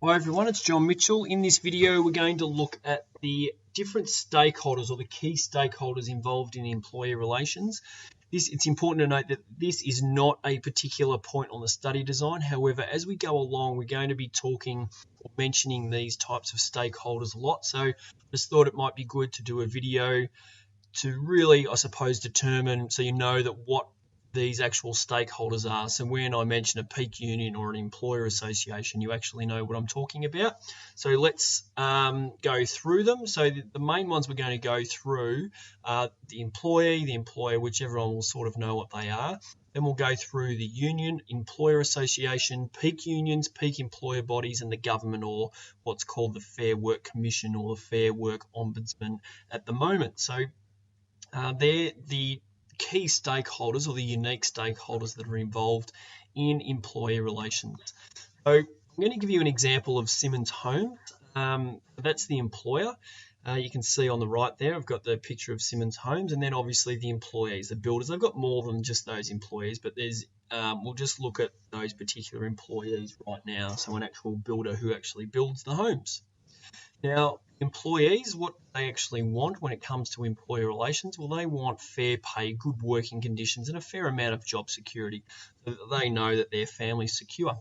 Hi everyone, it's John Mitchell. In this video, we're going to look at the different stakeholders or the key stakeholders involved in employee relations. It's important to note that this is not a particular point on the study design. However, as we go along, we're going to be talking or mentioning these types of stakeholders a lot. So I just thought it might be good to do a video to really, I suppose, determine so you know that what these actual stakeholders are. So when I mention a peak union or an employer association, you actually know what I'm talking about. So let's go through them. So the main ones we're going to go through are the employee, the employer, whichever one will sort of know what they are. Then we'll go through the union, employer association, peak unions, peak employer bodies, and the government, or what's called the Fair Work Commission or the Fair Work Ombudsman at the moment. So they're the key stakeholders or the unique stakeholders that are involved in employee relations. So I'm going to give you an example of Simmons Homes. That's the employer. You can see on the right there, I've got the picture of Simmons Homes, and then obviously the employees, the builders. I've got more than just those employees, but there's we'll just look at those particular employees right now. So an actual builder who actually builds the homes. Now, employees, what they actually want when it comes to employee relations, well, they want fair pay, good working conditions, and a fair amount of job security, so that they know that their family's secure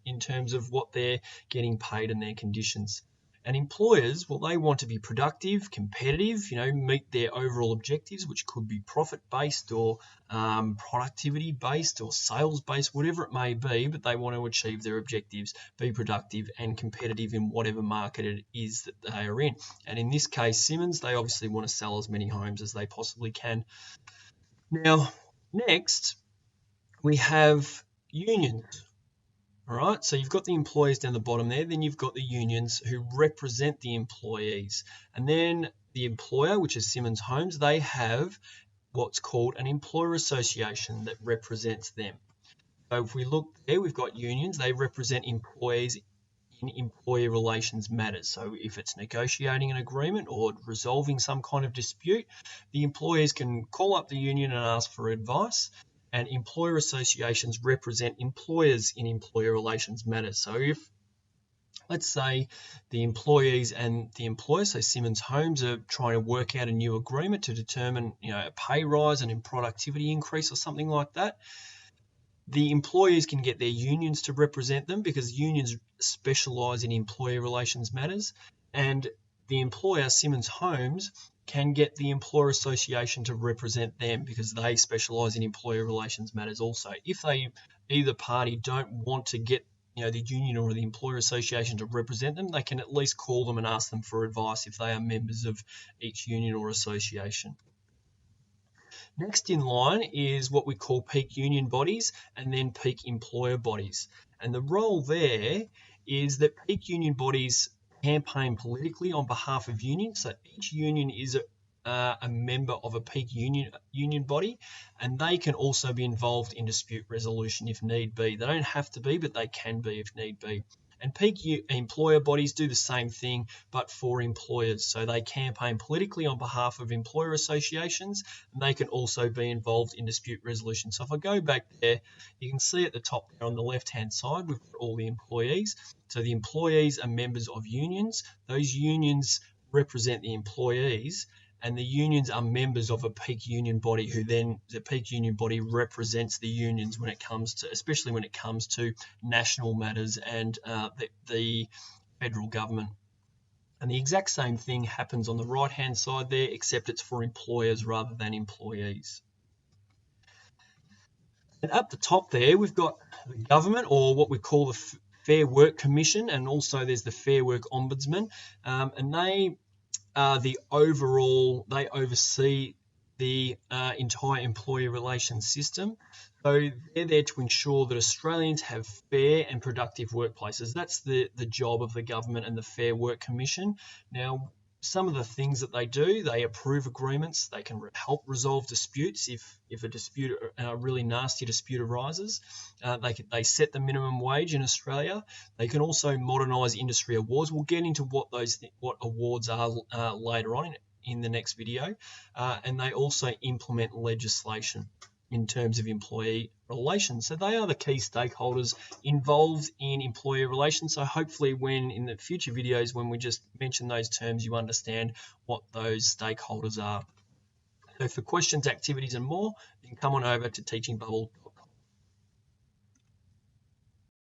in terms of what they're getting paid and their conditions. And employers, well, they want to be productive, competitive, meet their overall objectives, which could be profit-based or productivity-based or sales-based, whatever it may be, but they want to achieve their objectives, be productive and competitive in whatever market it is that they are in. And in this case, Simmons, they obviously want to sell as many homes as they possibly can. Now, next, we have unions. All right, so you've got the employees down the bottom there, then you've got the unions who represent the employees. And then the employer, which is Simmons Homes, they have what's called an employer association that represents them. So if we look there, we've got unions, they represent employees in employee relations matters. So if it's negotiating an agreement or resolving some kind of dispute, the employees can call up the union and ask for advice. And employer associations represent employers in employer relations matters. So if, let's say, the employees and the employer, so Simmons Homes, are trying to work out a new agreement to determine, a pay rise and a productivity increase or something like that, the employees can get their unions to represent them because unions specialise in employer relations matters, and the employer, Simmons Homes, can get the employer association to represent them because they specialise in employer relations matters also. If either party don't want to get the union or the employer association to represent them, they can at least call them and ask them for advice if they are members of each union or association. Next in line is what we call peak union bodies and then peak employer bodies. And the role there is that peak union bodies campaign politically on behalf of unions. So each union is a member of a peak union body, and they can also be involved in dispute resolution if need be. They don't have to be, but they can be if need be. And peak employer bodies do the same thing, but for employers. So they campaign politically on behalf of employer associations, and they can also be involved in dispute resolution. So if I go back there, you can see at the top there on the left-hand side, we've got all the employees. So the employees are members of unions. Those unions represent the employees, and the unions are members of a peak union body who then, the peak union body represents the unions when it comes to, especially when it comes to national matters and the federal government. And the exact same thing happens on the right-hand side there, except it's for employers rather than employees. And at the top there, we've got the government, or what we call the Fair Work Commission, and also there's the Fair Work Ombudsman, and they they oversee the entire employee relations system. So they're there to ensure that Australians have fair and productive workplaces. That's the job of the government and the Fair Work Commission. Now, some of the things that they do, they approve agreements, they can help resolve disputes if a dispute, a really nasty dispute arises. They set the minimum wage in Australia. They can also modernise industry awards. We'll get into what awards are later on in the next video. And they also implement legislation. in terms of employee relations. So they are the key stakeholders involved in employee relations. So hopefully when in the future videos, when we just mention those terms, you understand what those stakeholders are. So for questions, activities, and more, you can come on over to teachingbubble.com.